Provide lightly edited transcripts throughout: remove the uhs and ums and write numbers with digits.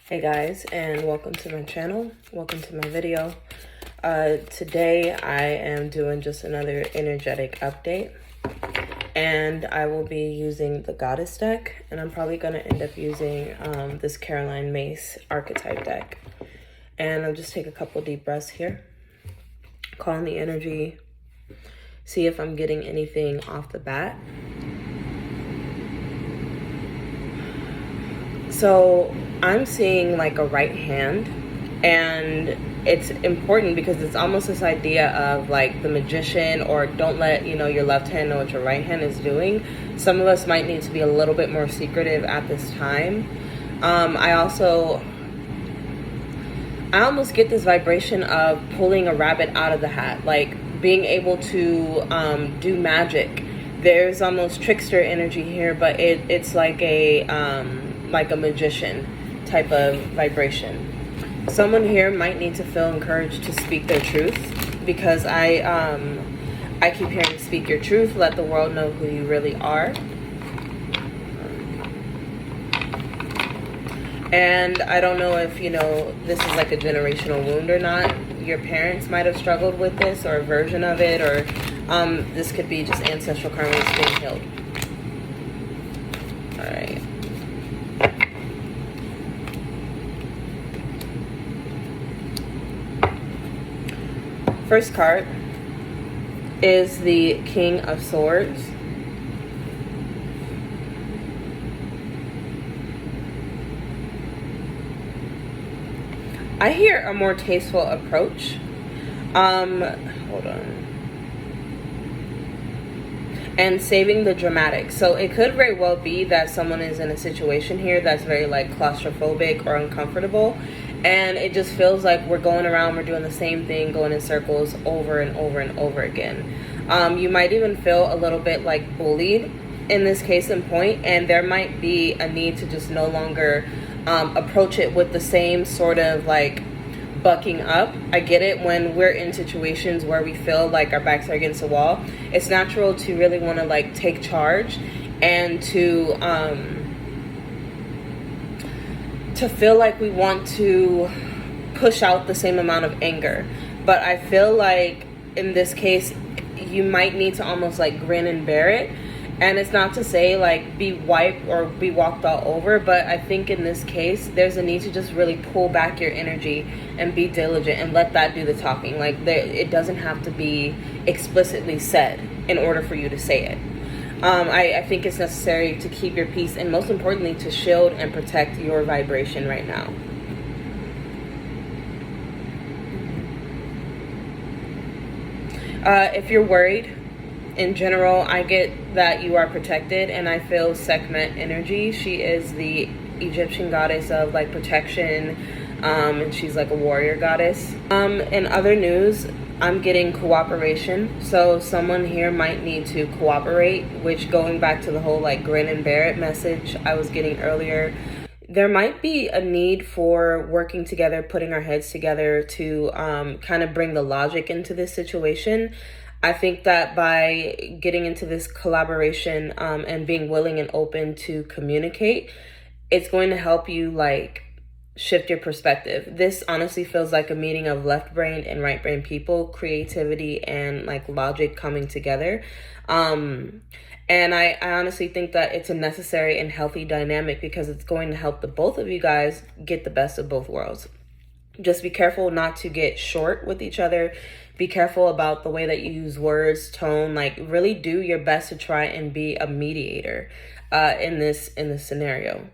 Hey guys, and welcome to my channel. Welcome to my video. Today I am doing just another energetic update, and I will be using the Goddess deck, and I'm probably going to end up using this Caroline Myss archetype deck. And I'll just take a couple deep breaths here, call in the energy, see if I'm getting anything off the bat. So I'm seeing like a right hand, and it's important because it's almost this idea of like the magician, or don't let your left hand know what your right hand is doing. Some of us might need to be a little bit more secretive at this time. I almost get this vibration of pulling a rabbit out of the hat, like being able to do magic. There's almost trickster energy here, but it's like a magician type of vibration. Someone here might need to feel encouraged to speak their truth, because I keep hearing speak your truth, let the world know who you really are. And I don't know if this is like a generational wound or not. Your parents might have struggled with this, or a version of it, or this could be just ancestral karma that's being healed. All right. First card is the King of Swords. I hear a more tasteful approach. Hold on. And saving the dramatic. So it could very well be that someone is in a situation here that's very like claustrophobic or uncomfortable, and it just feels like we're going around, we're doing the same thing, going in circles over and over and over again. You might even feel a little bit like bullied in this case in point, and there might be a need to just no longer approach it with the same sort of like bucking up. I get it. When we're in situations where we feel like our backs are against the wall, it's natural to really want to like take charge and to feel like we want to push out the same amount of anger. But I feel like in this case you might need to almost like grin and bear it. And it's not to say like be wiped or be walked all over, but I think in this case there's a need to just really pull back your energy and be diligent and let that do the talking. Like it doesn't have to be explicitly said in order for you to say it. I think it's necessary to keep your peace, and most importantly to shield and protect your vibration right now. If you're worried, in general, I get that you are protected, and I feel Sekhmet energy. She is the Egyptian goddess of like protection, and she's like a warrior goddess. In other news, I'm getting cooperation. So someone here might need to cooperate, which, going back to the whole like grin and bear it message I was getting earlier, there might be a need for working together, putting our heads together to kind of bring the logic into this situation. I think that by getting into this collaboration and being willing and open to communicate, it's going to help you like shift your perspective. This honestly feels like a meeting of left brain and right brain people, creativity and like logic coming together. And I honestly think that it's a necessary and healthy dynamic, because it's going to help the both of you guys get the best of both worlds. Just be careful not to get short with each other. Be careful about the way that you use words, tone. Like really do your best to try and be a mediator in this scenario.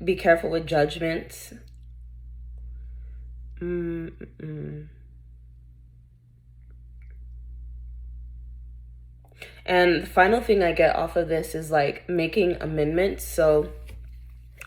Be careful with judgments. And the final thing I get off of this is like making amendments. So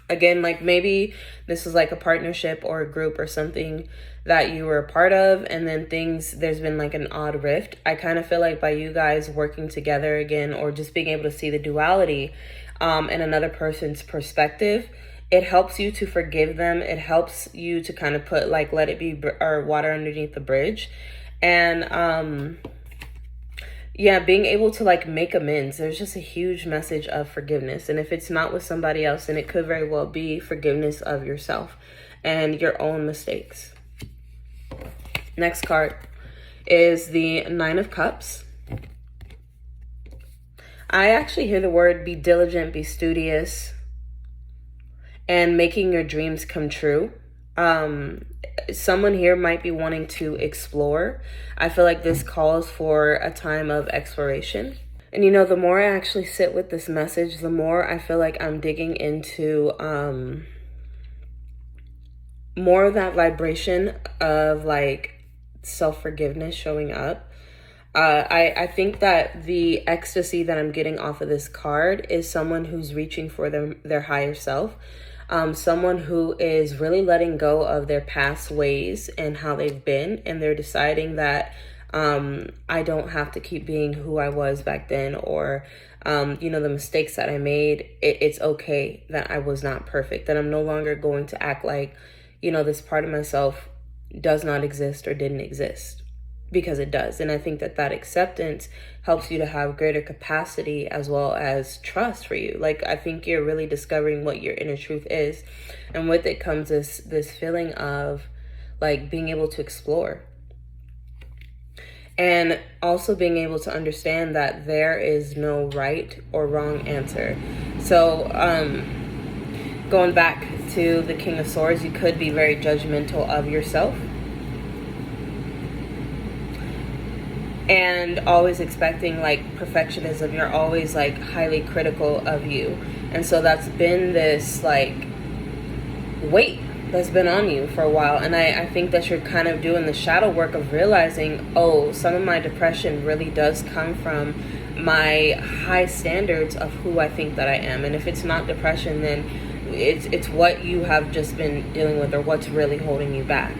again, like maybe this is like a partnership or a group or something that you were a part of, and then there's been like an odd rift. I kind of feel like by you guys working together again, or just being able to see the duality in another person's perspective, it helps you to forgive them. It helps you to kind of put like, let it be, or water underneath the bridge. And yeah, being able to like make amends. There's just a huge message of forgiveness. And if it's not with somebody else, then it could very well be forgiveness of yourself and your own mistakes. Next card is the Nine of Cups. I actually hear the word be diligent, be studious, and making your dreams come true. Someone here might be wanting to explore. I feel like this calls for a time of exploration. And you know, the more I actually sit with this message, the more I feel like I'm digging into more of that vibration of like self-forgiveness showing up. I think that the ecstasy that I'm getting off of this card is someone who's reaching for their higher self. Someone who is really letting go of their past ways and how they've been, and they're deciding that I don't have to keep being who I was back then, or you know, the mistakes that I made. It's okay that I was not perfect, that I'm no longer going to act like, you know, this part of myself does not exist or didn't exist, because it does. And I think that that acceptance helps you to have greater capacity as well as trust for you. Like, I think you're really discovering what your inner truth is. And with it comes this feeling of like being able to explore. And also being able to understand that there is no right or wrong answer. So, going back to the King of Swords, you could be very judgmental of yourself. And always expecting like perfectionism. You're always like highly critical of you. And so that's been this like weight that's been on you for a while. And I think that you're kind of doing the shadow work of realizing, oh, some of my depression really does come from my high standards of who I think that I am. And if it's not depression, then it's what you have just been dealing with, or what's really holding you back.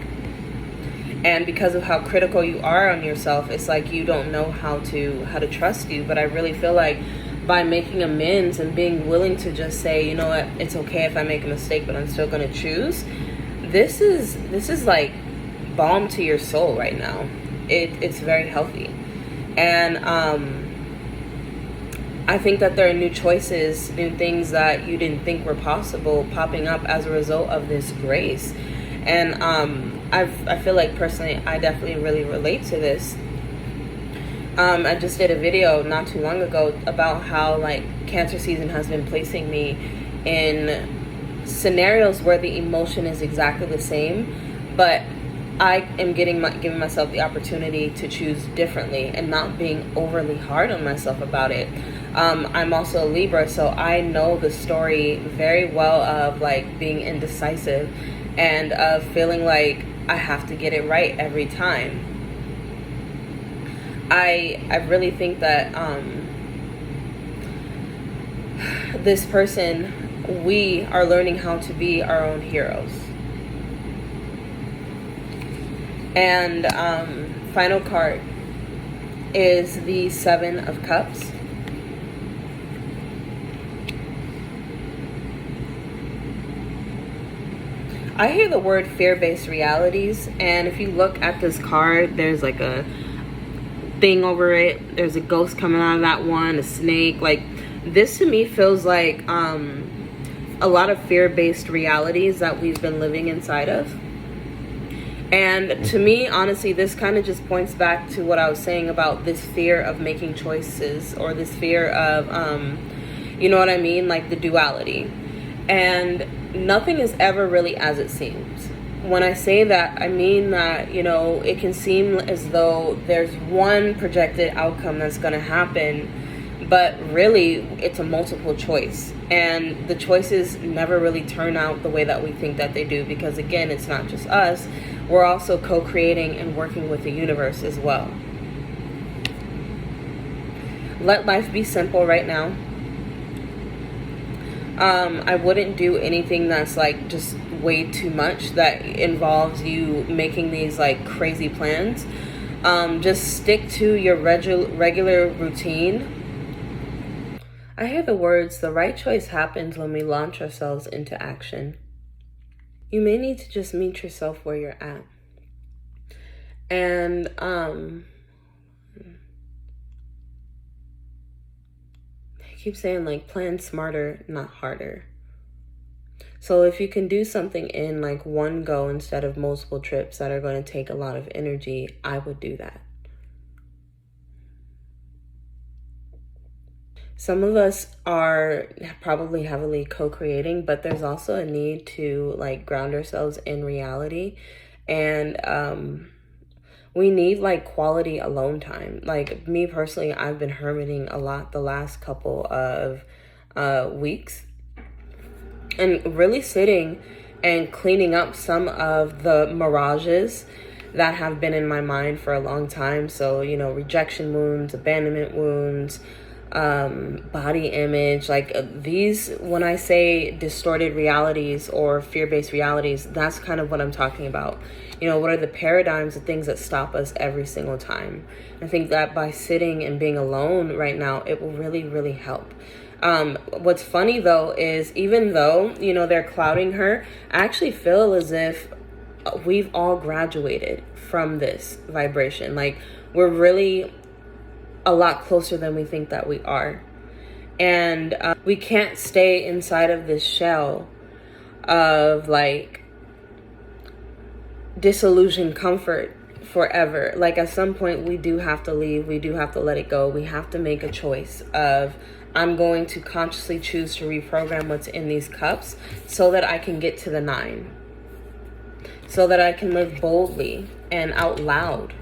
And because of how critical you are on yourself, it's like you don't know how to trust you. But I really feel like by making amends and being willing to just say, you know what, it's okay if I make a mistake, but I'm still going to choose. This is like balm to your soul right now. It's very healthy. And I think that there are new choices, new things that you didn't think were possible popping up as a result of this grace. And I feel like personally, I definitely really relate to this. I just did a video not too long ago about how like Cancer season has been placing me in scenarios where the emotion is exactly the same, but I am giving myself the opportunity to choose differently and not being overly hard on myself about it. I'm also a Libra, so I know the story very well of like being indecisive and of feeling like I have to get it right every time. I really think that this person, we are learning how to be our own heroes. And final card is the Seven of Cups. I hear the word fear-based realities, and if you look at this card, there's like a thing over it. There's a ghost coming out of that one, a snake. Like, this to me feels like a lot of fear-based realities that we've been living inside of. And to me, honestly, this kind of just points back to what I was saying about this fear of making choices, or this fear of, you know what I mean? Like the duality. And nothing is ever really as it seems. When I say that, I mean that, you know, it can seem as though there's one projected outcome that's going to happen, but really it's a multiple choice. And the choices never really turn out the way that we think that they do, because again, it's not just us. We're also co-creating and working with the universe as well. Let life be simple right now. I wouldn't do anything that's like just way too much that involves you making these like crazy plans. Just stick to your regular routine. I hear the words, the right choice happens when we launch ourselves into action. You may need to just meet yourself where you're at. And keep saying like plan smarter, not harder. So if you can do something in like one go instead of multiple trips that are going to take a lot of energy, I would do that. Some of us are probably heavily co-creating, but there's also a need to like ground ourselves in reality. And we need like quality alone time. Like me personally, I've been hermiting a lot the last couple of weeks, and really sitting and cleaning up some of the mirages that have been in my mind for a long time. So, you know, rejection wounds, abandonment wounds, body image, like these, when I say distorted realities or fear-based realities, that's kind of what I'm talking about. You know, what are the paradigms, the things that stop us every single time? I think that by sitting and being alone right now, it will really, really help. What's funny though is, even though, you know, they're clouding her, I actually feel as if we've all graduated from this vibration. Like, we're really a lot closer than we think that we are. And we can't stay inside of this shell of like disillusioned comfort forever. Like, at some point we do have to leave. We do have to let it go. We have to make a choice of, I'm going to consciously choose to reprogram what's in these cups so that I can get to the 9. So that I can live boldly and out loud